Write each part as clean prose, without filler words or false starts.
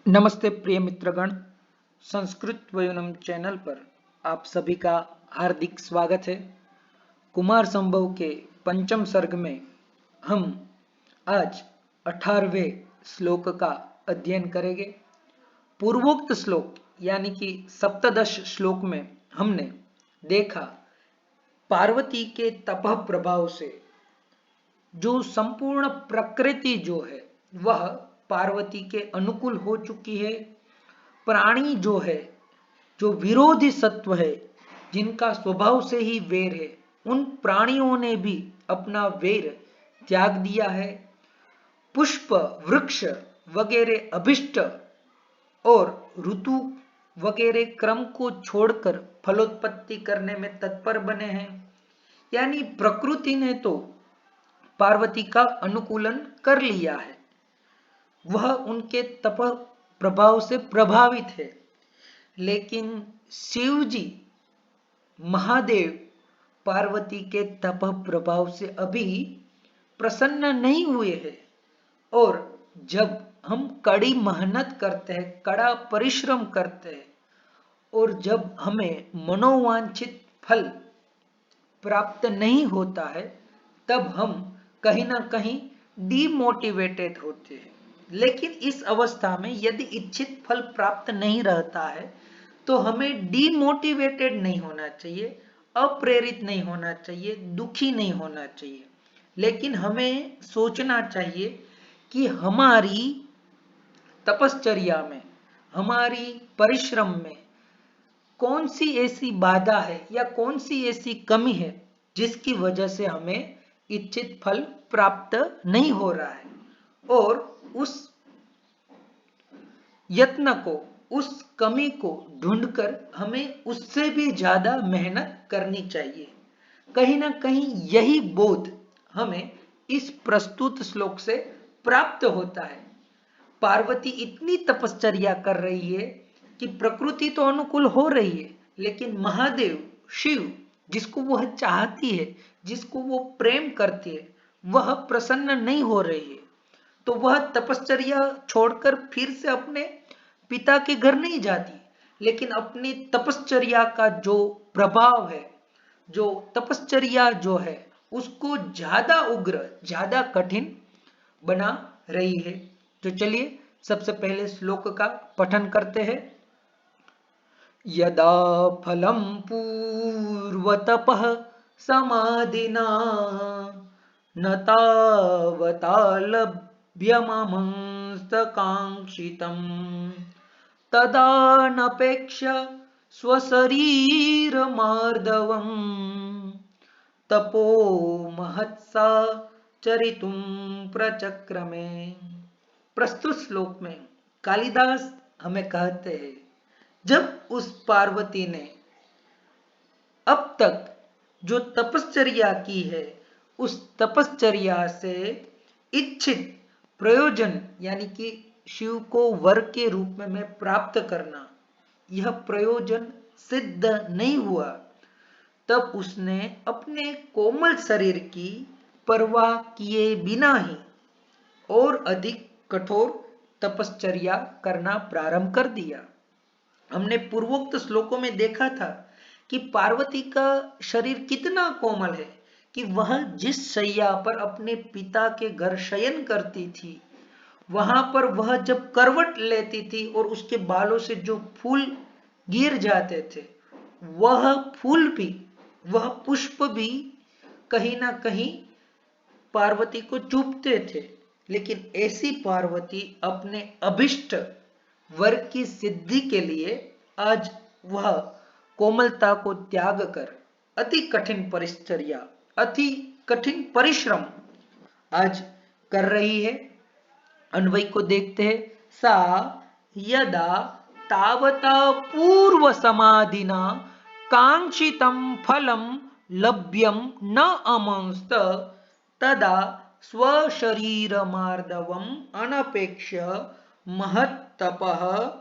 नमस्ते प्रिय मित्रगण, संस्कृत वयुनम चैनल पर आप सभी का हार्दिक स्वागत है। कुमार संभव के पंचम सर्ग में हम आज 18वें श्लोक का अध्ययन करेंगे। पूर्वोक्त श्लोक यानी कि सप्तदश श्लोक में हमने देखा पार्वती के तप प्रभाव से जो संपूर्ण प्रकृति जो है वह पार्वती के अनुकूल हो चुकी है। प्राणी जो है, जो विरोधी सत्व है, जिनका स्वभाव से ही वैर है, उन प्राणियों ने भी अपना वैर त्याग दिया है। पुष्प, वृक्ष वगैरह अभिष्ट और ऋतु वगैरह क्रम को छोड़कर फलोत्पत्ति करने में तत्पर बने हैं। यानी प्रकृति ने तो पार्वती का अनुकूलन कर लिया है, वह उनके तप प्रभाव से प्रभावित है। लेकिन शिव जी महादेव पार्वती के तप प्रभाव से अभी प्रसन्न नहीं हुए हैं। और जब हम कड़ी मेहनत करते हैं, कड़ा परिश्रम करते हैं और जब हमें मनोवांछित फल प्राप्त नहीं होता है, तब हम कहीं ना कहीं डीमोटिवेटेड होते हैं। लेकिन इस अवस्था में यदि इच्छित फल प्राप्त नहीं रहता है तो हमें डीमोटिवेटेड नहीं होना चाहिए, अप्रेरित नहीं होना चाहिए, दुखी नहीं होना चाहिए। लेकिन हमें सोचना चाहिए कि हमारी तपश्चर्या में, हमारी परिश्रम में कौन सी ऐसी बाधा है या कौन सी ऐसी कमी है जिसकी वजह से हमें इच्छित फल प्राप्त नहीं हो रहा है। और उस यत्न को, उस कमी को ढूंढकर हमें उससे भी ज्यादा मेहनत करनी चाहिए। कहीं ना कहीं यही बोध हमें इस प्रस्तुत श्लोक से प्राप्त होता है। पार्वती इतनी तपश्चर्या कर रही है कि प्रकृति तो अनुकूल हो रही है, लेकिन महादेव शिव जिसको वह चाहती है, जिसको वो प्रेम करती है, वह प्रसन्न नहीं हो रही है। तो वह तपश्चर्या छोड़कर फिर से अपने पिता के घर नहीं जाती, लेकिन अपनी तपश्चर्या का जो प्रभाव है, जो तपश्चर्या जो है, उसको ज्यादा उग्र, ज्यादा कठिन बना रही है। तो चलिए सबसे पहले श्लोक का पठन करते हैं। यदा फलं पूर्वतपः समाधिना न तावता लभ्यमंस्तकांक्षितम् तदा नपेक्ष स्वशरीरमार्दवम् तपो महत्सा चरितुं प्रचक्रमे। प्रस्तुत श्लोक में कालिदास हमें कहते हैं, जब उस पार्वती ने अब तक जो तपश्चर्या की है, उस तपश्चर्या से इच्छित प्रयोजन यानी कि शिव को वर के रूप में मैं प्राप्त करना, यह प्रयोजन सिद्ध नहीं हुआ, तब उसने अपने कोमल शरीर की परवाह किए बिना ही और अधिक कठोर तपश्चर्या करना प्रारंभ कर दिया। हमने पूर्वोक्त श्लोकों में देखा था कि पार्वती का शरीर कितना कोमल है कि वह जिस शैया पर अपने पिता के घर शयन करती थी, वहां पर वह जब करवट लेती थी और उसके बालों से जो फूल गिर जाते थे, वह फूल भी, वह पुष्प भी कहीं ना कहीं पार्वती को चुभते थे। लेकिन ऐसी पार्वती अपने अभिष्ट वर की सिद्धि के लिए आज वह कोमलता को त्याग कर अति कठिन परिश्चर्या, अति कठिन परिश्रम आज कर रही है। अन्वय को देखते हैं। सा यदा तावता पूर्व समाधिना कांक्षितं फलं लभ्यं न अमंस्त तदा स्वशरीरमार्दवम् अनपेक्ष्य महत्तपः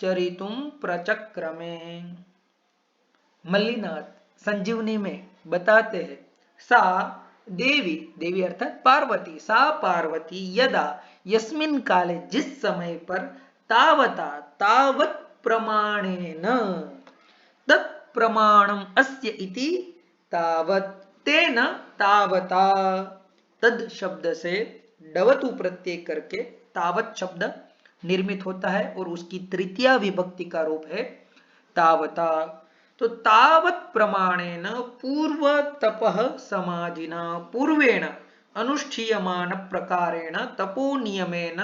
चरितुं प्रचक्रमे। मल्लीनाथ संजीवनी में बताते हैं, सा देवी, देवी अर्थात पार्वती, सा पार्वती यदा, यस्मिन काले, जिस समय पर तावता तावत् प्रमाणेन तत् प्रमाणम अस्य इति तावत् तेन तावता तद शब्द से डवतु प्रत्यय करके तावत शब्द निर्मित होता है और उसकी तृतीया विभक्ति का रूप है तावता। तो तावत प्रमाणेन पूर्व तपः समाधिना पूर्वेण अनुष्ठीयमान प्रकारेण तपो नियमेन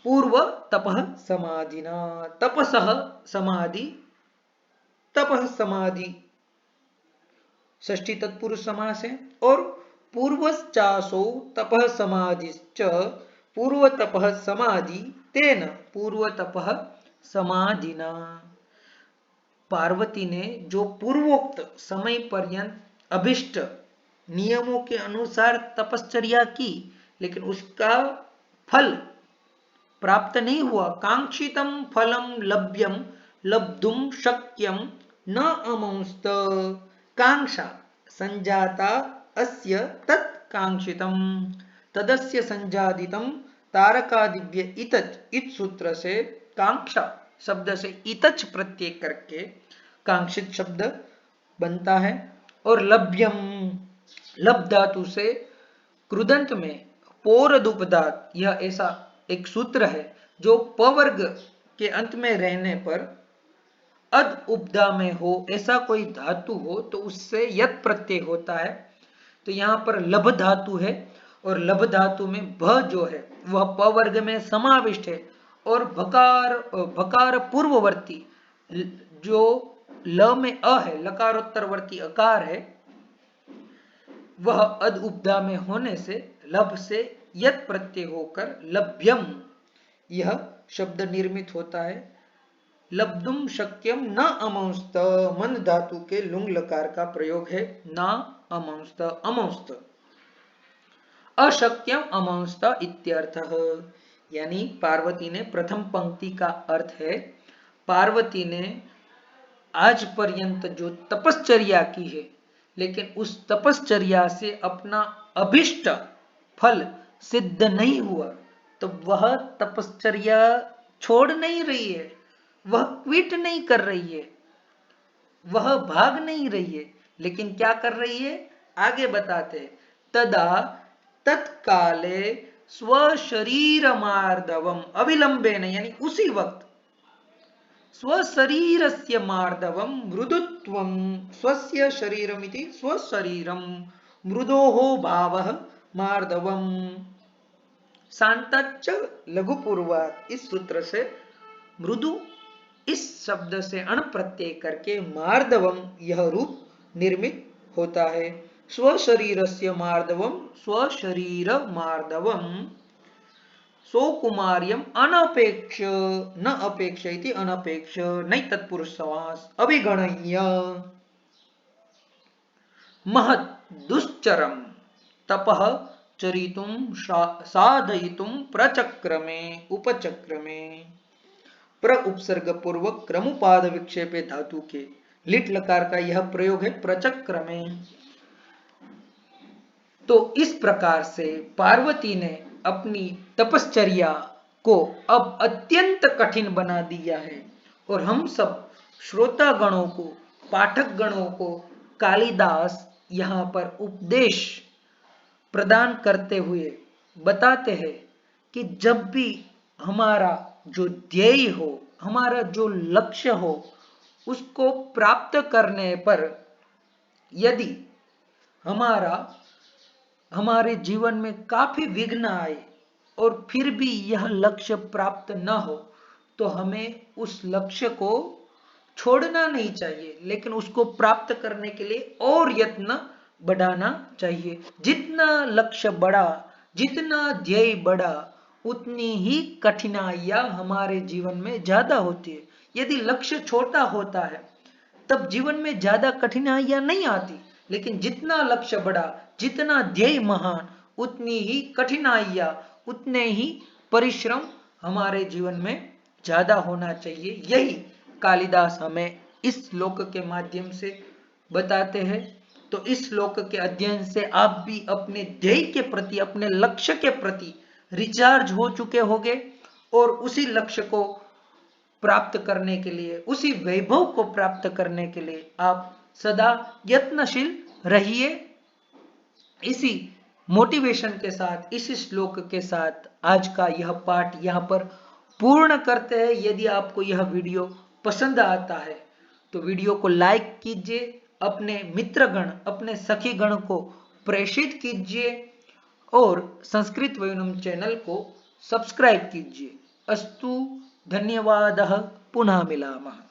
पूर्व तपः समाधिना तपसः समाधि तपः समाधि षष्ठी तत्पुरुष समास है और पूर्वश्चासो तपः समाधिश्च पूर्व तपः समाधि तेन पूर्व तपः समाधिना। पार्वती ने जो पूर्वोक्त समय पर्यंत अभिष्ट नियमों के अनुसार तपश्चर्या की, लेकिन उसका फल प्राप्त नहीं हुआ। कांक्षितम फलम लभ्यम लब्धुम शक्यम न अमंस्त कांक्षा संजाता अस्य तत् कांक्षितम तदस्य संजादितम तारकादिव्य इतच इत सूत्र से कांक्षा शब्द से इतच प्रत्यय करके कांक्षित शब्द बनता है और लभ्यम लब धातु से कृदंत में पोरदुपदात यह ऐसा एक सूत्र है जो पवर्ग के अंत में रहने पर अद उपदा में हो ऐसा कोई धातु हो तो उससे यत प्रत्यय होता है। तो यहां पर लभ धातु है और लभ धातु में भ जो है वह प वर्ग में समाविष्ट है और भकार पूर्ववर्ती जो ल में अ है लकारोत्तरवर्ती अकार है वह अद उपदा में होने से लभ से यत प्रत्यय होकर लभ्यम यह शब्द निर्मित होता है। लब्धुम शक्यम न अमंस्त मंद धातु के लुंग लकार का प्रयोग है न अमंस्त अमंस्त अशक्यम अमंस्त इत्यर्थः। यानी पार्वती ने प्रथम पंक्ति का अर्थ है पार्वती ने आज पर्यंत जो तपश्चर्या की है लेकिन उस तपश्चर्या से अपना अभिष्ट फल सिद्ध नहीं हुआ तो वह तपश्चर्या छोड़ नहीं रही है, वह क्विट नहीं कर रही है, वह भाग नहीं रही है, लेकिन क्या कर रही है आगे बताते हैं। तदा तत्काले स्वशरीर मार्दवम अविलंबेन यानी उसी वक्त स्वशरीरस्य मार्दवम मृदुत्वम स्वस्य शरीरमिति स्वशरीरम मृदोः भावः मार्दवम शांतच्च लघु पूर्वात् इस सूत्र से मृदु इस शब्द से अण प्रत्यय करके मार्दवम यह रूप निर्मित होता है। स्वशरीरस्य मार्दवम स्वशरीर मार्दवम सोकुमार्यम अनपेक्ष न अपेक्ष इति अनपेक्ष नहीं तत्पुरुष समास अभिगणय्य महत् दुश्चरम तपः चरितुम साधयितुम प्रचक्रमे उपचक्रमे प्र उपसर्ग पूर्वक क्रमुपाद विक्षेपे धातु के लिट लकार का यह प्रयोग है प्रचक्रमे। तो इस प्रकार से पार्वती ने अपनी तपश्चर्या को अब अत्यंत कठिन बना दिया है और हम सब श्रोता गणों को पाठक गणों को कालिदास यहाँ पर उपदेश प्रदान करते हुए बताते हैं कि जब भी हमारा जो ध्येय हो हमारा जो लक्ष्य हो उसको प्राप्त करने पर यदि हमारे जीवन में काफी विघ्न आए और फिर भी यह लक्ष्य प्राप्त न हो तो हमें उस लक्ष्य को छोड़ना नहीं चाहिए, लेकिन उसको प्राप्त करने के लिए और यत्न बढ़ाना चाहिए। जितना लक्ष्य बढ़ा जितना ध्येय बढ़ा उतनी ही कठिनाइयां हमारे जीवन में ज्यादा होती है। यदि लक्ष्य छोटा होता है तब जीवन में ज्यादा कठिनाइयां नहीं आती, लेकिन जितना लक्ष्य बढ़ा जितना ध्येय महान उतनी ही कठिनाइयां उतने ही परिश्रम हमारे जीवन में ज्यादा होना चाहिए। यही कालिदास हमें इस श्लोक के माध्यम से बताते हैं। तो इस श्लोक के अध्ययन से आप भी अपने ध्येय के प्रति अपने लक्ष्य के प्रति रिचार्ज हो चुके होंगे और उसी लक्ष्य को प्राप्त करने के लिए, उसी वैभव को प्राप्त करने के लिए आप सदा यत्नशील रहिए। इसी मोटिवेशन के साथ, इसी श्लोक के साथ आज का यह पाठ यहाँ पर पूर्ण करते हैं। यदि आपको यह वीडियो पसंद आता है तो वीडियो को लाइक कीजिए, अपने मित्रगण, अपने सखी गण को प्रेषित कीजिए और संस्कृत वयूनम चैनल को सब्सक्राइब कीजिए। अस्तु, धन्यवादः, पुनः मिलामः।